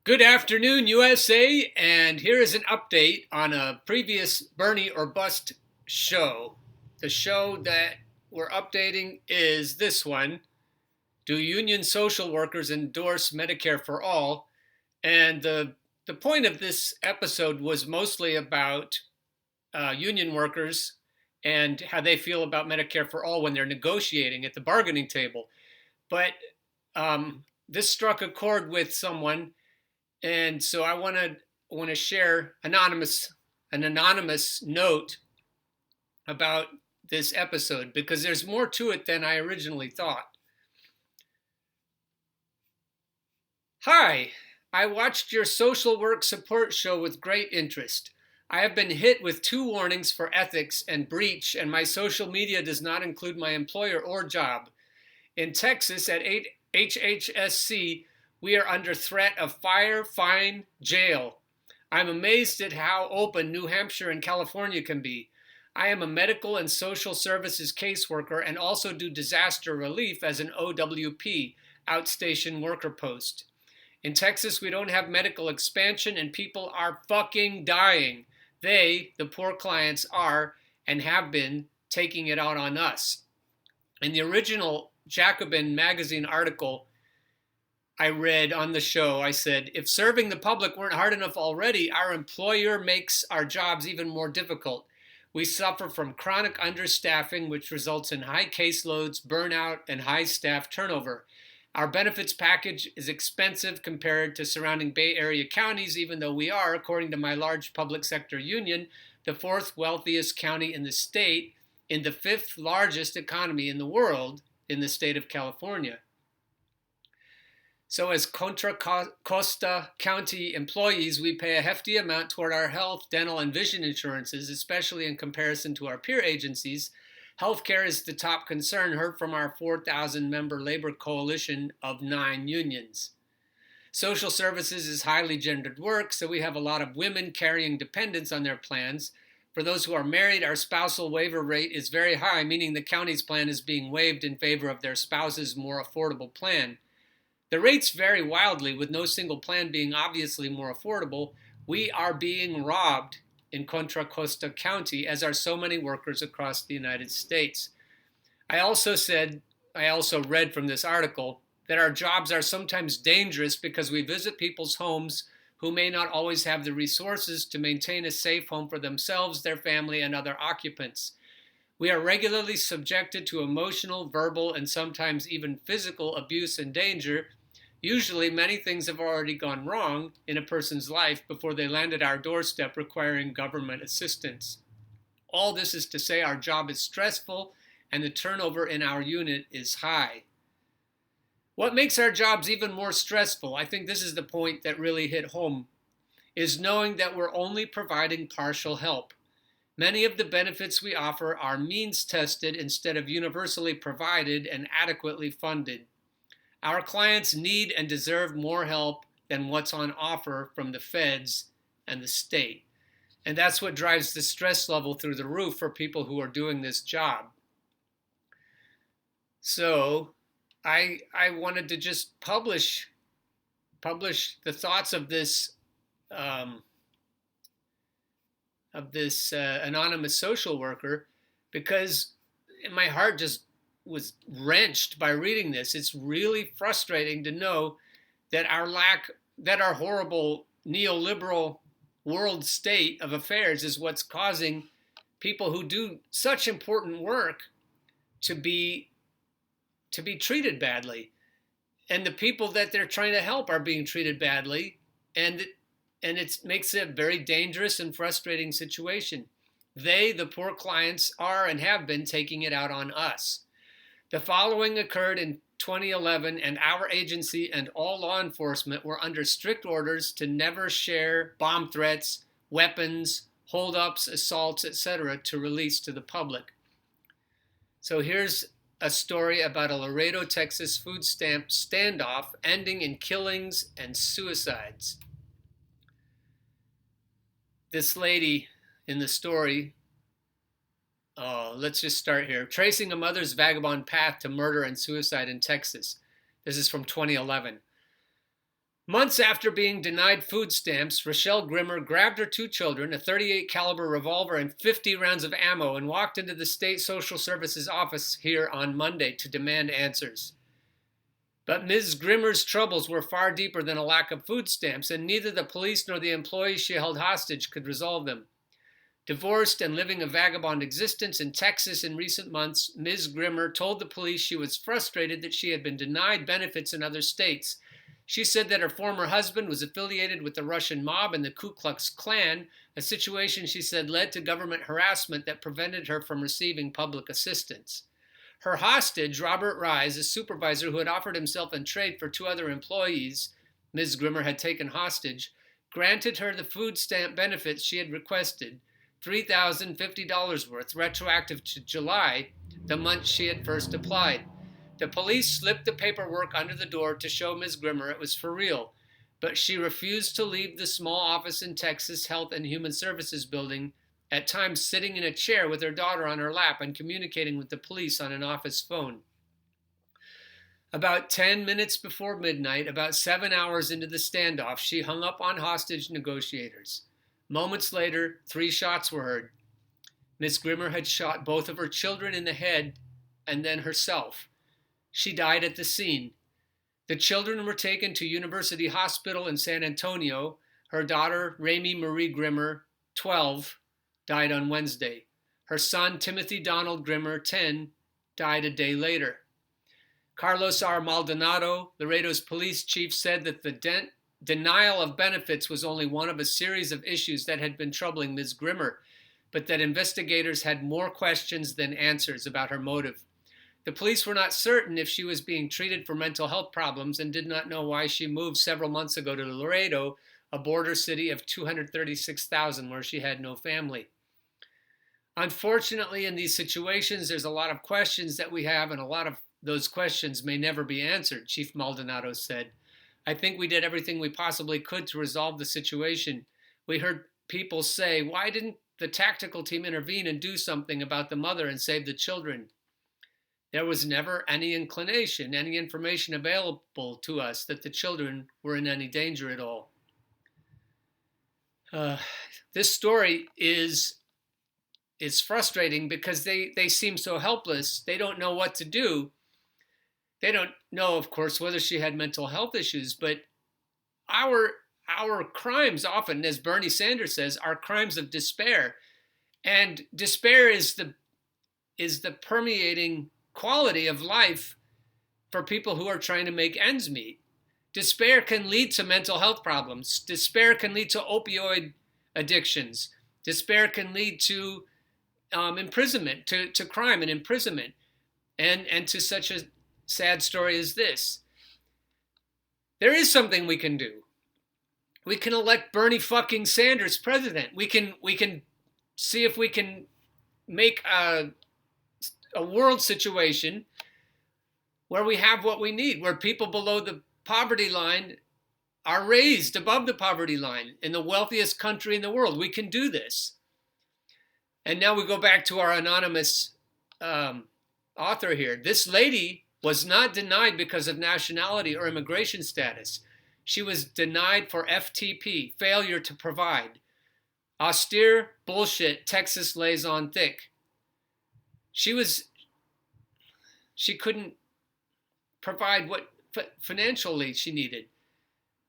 Good afternoon, USA, and here is an update on a previous Bernie or Bust show. The show that we're updating is this one. Do union social workers endorse Medicare for all? And the point of this episode was mostly about union workers and how they feel about Medicare for all when they're negotiating at the bargaining table. But this struck a chord with someone, and so I want to share an anonymous note about this episode because there's more to it than I originally thought. Hi, I watched your social work support show with great interest. I have been hit with 2 warnings for ethics and breach, and my social media does not include my employer or job. In Texas at HHSC, we are under threat of fire, fine, jail. I'm amazed at how open New Hampshire and California can be. I am a medical and social services caseworker and also do disaster relief as an OWP, outstation worker post. In Texas, we don't have medical expansion and people are fucking dying. They, the poor clients, are and have been taking it out on us. In the original Jacobin magazine article I read on the show, I said, if serving the public weren't hard enough already, our employer makes our jobs even more difficult. We suffer from chronic understaffing, which results in high caseloads, burnout, and high staff turnover. Our benefits package is expensive compared to surrounding Bay Area counties, even though we are, according to my large public sector union, the 4th wealthiest county in the state, in the 5th largest economy in the world, in the state of California. So as Contra Costa County employees, we pay a hefty amount toward our health, dental, and vision insurances, especially in comparison to our peer agencies. Healthcare is the top concern, heard from our 4,000-member labor coalition of 9 unions. Social services is highly gendered work, so we have a lot of women carrying dependents on their plans. For those who are married, our spousal waiver rate is very high, meaning the county's plan is being waived in favor of their spouse's more affordable plan. The rates vary wildly, with no single plan being obviously more affordable. We are being robbed in Contra Costa County, as are so many workers across the United States. I also read from this article that our jobs are sometimes dangerous because we visit people's homes who may not always have the resources to maintain a safe home for themselves, their family, and other occupants. We are regularly subjected to emotional, verbal, and sometimes even physical abuse and danger. Usually, many things have already gone wrong in a person's life before they land at our doorstep requiring government assistance. All this is to say our job is stressful and the turnover in our unit is high. What makes our jobs even more stressful, I think this is the point that really hit home, is knowing that we're only providing partial help. Many of the benefits we offer are means tested instead of universally provided and adequately funded. Our clients need and deserve more help than what's on offer from the feds and the state. And that's what drives the stress level through the roof for people who are doing this job. So I wanted to just publish the thoughts of this anonymous social worker, because my heart just was wrenched by reading this. It's really frustrating to know that our horrible neoliberal world state of affairs is what's causing people who do such important work to be treated badly, and the people that they're trying to help are being treated badly, and it makes it a very dangerous and frustrating situation. They, the poor clients, are and have been taking it out on us. The following occurred in 2011, and our agency and all law enforcement were under strict orders to never share bomb threats, weapons, holdups, assaults, etc. to release to the public. So here's a story about a Laredo, Texas food stamp standoff ending in killings and suicides. This lady in the story, let's just start here. Tracing a mother's vagabond path to murder and suicide in Texas. This is from 2011. Months after being denied food stamps, Rochelle Grimmer grabbed her two children, a .38 caliber revolver and 50 rounds of ammo, and walked into the state social services office here on Monday to demand answers. But Ms. Grimmer's troubles were far deeper than a lack of food stamps, and neither the police nor the employees she held hostage could resolve them. Divorced and living a vagabond existence in Texas in recent months, Ms. Grimmer told the police she was frustrated that she had been denied benefits in other states. She said that her former husband was affiliated with the Russian mob and the Ku Klux Klan, a situation she said led to government harassment that prevented her from receiving public assistance. Her hostage, Robert Rise, a supervisor who had offered himself in trade for two other employees Ms. Grimmer had taken hostage, granted her the food stamp benefits she had requested, $3,050 worth, retroactive to July, the month she had first applied. The police slipped the paperwork under the door to show Ms. Grimmer it was for real, but she refused to leave the small office in Texas Health and Human Services building, at times sitting in a chair with her daughter on her lap and communicating with the police on an office phone. About 10 minutes before midnight, about 7 hours into the standoff, she hung up on hostage negotiators. Moments later, 3 shots were heard. Ms. Grimmer had shot both of her children in the head and then herself. She died at the scene. The children were taken to University Hospital in San Antonio. Her daughter, Rami Marie Grimmer, 12, died on Wednesday. Her son, Timothy Donald Grimmer, 10, died a day later. Carlos R. Maldonado, Laredo's police chief, said that the denial of benefits was only one of a series of issues that had been troubling Ms. Grimmer, but that investigators had more questions than answers about her motive. The police were not certain if she was being treated for mental health problems and did not know why she moved several months ago to Laredo, a border city of 236,000 where she had no family. Unfortunately, in these situations, there's a lot of questions that we have, and a lot of those questions may never be answered, Chief Maldonado said. I think we did everything we possibly could to resolve the situation. We heard people say, why didn't the tactical team intervene and do something about the mother and save the children? There was never any inclination, any information available to us that the children were in any danger at all. This story is frustrating because they seem so helpless. They don't know what to do. They don't know, of course, whether she had mental health issues, but our crimes often, as Bernie Sanders says, are crimes of despair. And despair is the permeating quality of life for people who are trying to make ends meet. Despair can lead to mental health problems. Despair can lead to opioid addictions. Despair can lead to imprisonment, to crime and imprisonment, and to such a sad story as this. There is something we can do. We can elect Bernie fucking Sanders president. We can see if we can make a world situation where we have what we need, where people below the poverty line are raised above the poverty line in the wealthiest country in the world. We can do this. And now we go back to our anonymous author here. This lady was not denied because of nationality or immigration status. She was denied for FTP, failure to provide. Austere bullshit Texas lays on thick. She couldn't provide what financially she needed.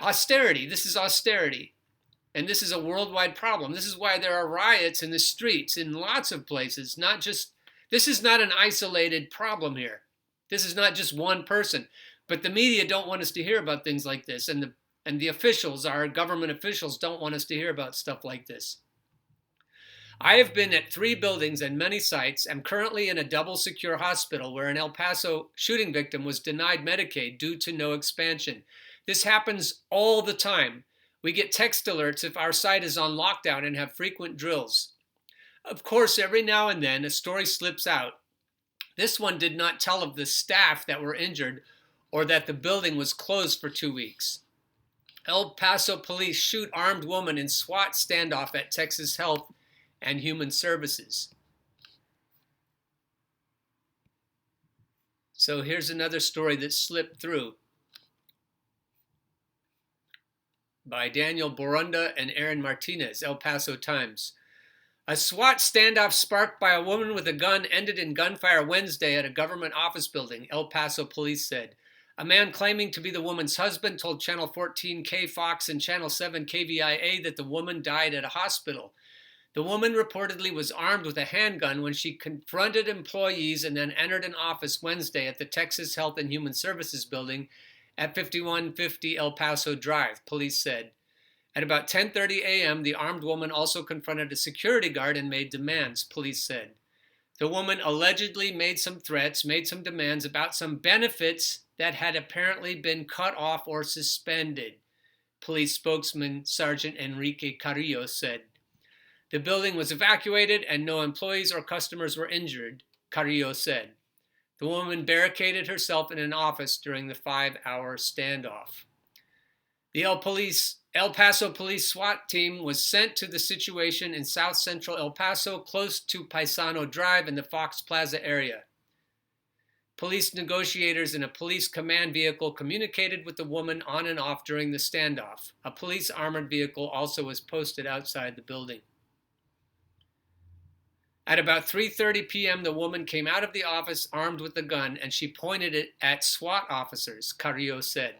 Austerity, this is austerity. And this is a worldwide problem. This is why there are riots in the streets in lots of places. This is not an isolated problem here. This is not just one person. But the media don't want us to hear about things like this. And the officials, our government officials, don't want us to hear about stuff like this. I have been at 3 buildings and many sites. I'm currently in a double secure hospital where an El Paso shooting victim was denied Medicaid due to no expansion. This happens all the time. We get text alerts if our site is on lockdown and have frequent drills. Of course, every now and then a story slips out. This one did not tell of the staff that were injured or that the building was closed for 2 weeks. El Paso police shoot armed woman in SWAT standoff at Texas Health and Human Services. So here's another story that slipped through. by Daniel Borunda and Aaron Martinez, El Paso Times. A SWAT standoff sparked by a woman with a gun ended in gunfire Wednesday at a government office building, El Paso police said. A man claiming to be the woman's husband told Channel 14 KFOX and Channel 7 KVIA that the woman died at a hospital. The woman reportedly was armed with a handgun when she confronted employees and then entered an office Wednesday at the Texas Health and Human Services building at 5150 El Paso Drive, police said. At about 10:30 a.m., the armed woman also confronted a security guard and made demands, police said. The woman allegedly made some threats, made some demands about some benefits that had apparently been cut off or suspended, police spokesman Sergeant Enrique Carrillo said. The building was evacuated and no employees or customers were injured, Carrillo said. The woman barricaded herself in an office during the 5-hour standoff. The El Paso Police SWAT team was sent to the situation in south central El Paso, close to Paisano Drive in the Fox Plaza area. Police negotiators in a police command vehicle communicated with the woman on and off during the standoff. A police armored vehicle also was posted outside the building. At about 3:30 p.m., the woman came out of the office armed with a gun, and she pointed it at SWAT officers, Carrillo said.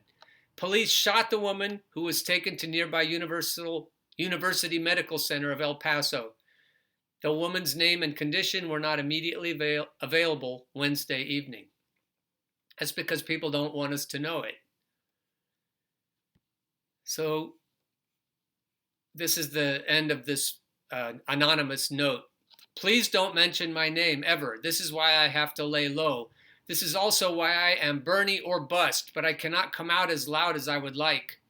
Police shot the woman, who was taken to nearby University Medical Center of El Paso. The woman's name and condition were not immediately available Wednesday evening. That's because people don't want us to know it. So this is the end of this anonymous note. Please don't mention my name ever. This is why I have to lay low. This is also why I am Bernie or bust, but I cannot come out as loud as I would like.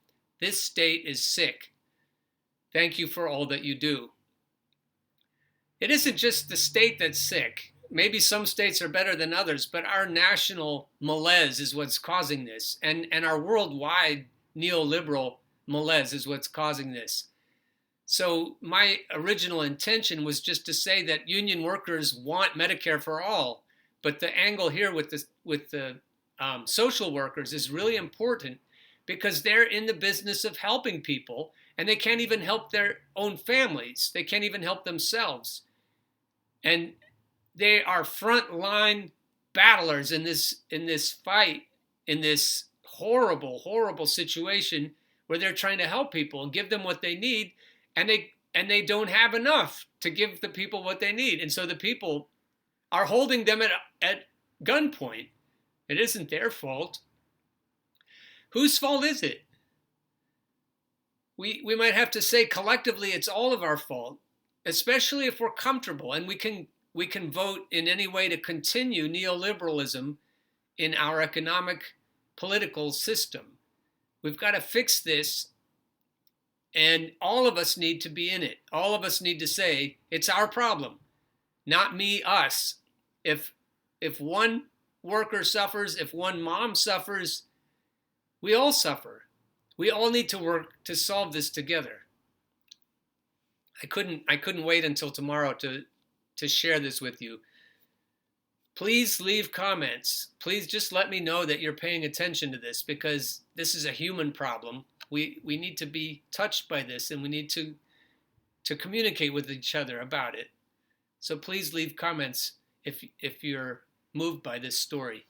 This state is sick. Thank you for all that you do. It isn't just the state that's sick. Maybe some states are better than others, but our national malaise is what's causing this. And our worldwide neoliberal malaise is what's causing this. So my original intention was just to say that union workers want Medicare for all, but the angle here with the social workers is really important because they're in the business of helping people, and they can't even help their own families. They can't even help themselves, and they are frontline battlers in this fight, in this horrible, horrible situation where they're trying to help people and give them what they need. And they don't have enough to give the people what they need. And so the people are holding them at gunpoint. It isn't their fault. Whose fault is it? We might have to say collectively it's all of our fault, especially if we're comfortable and we can vote in any way to continue neoliberalism in our economic political system. We've got to fix this. And all of us need to be in it. All of us need to say, it's our problem, not me, us. If one worker suffers, if one mom suffers, we all suffer. We all need to work to solve this together. I couldn't wait until tomorrow to share this with you. Please leave comments. Please just let me know that you're paying attention to this, because this is a human problem. We need to be touched by this, and we need to communicate with each other about it. So please leave comments if you're moved by this story.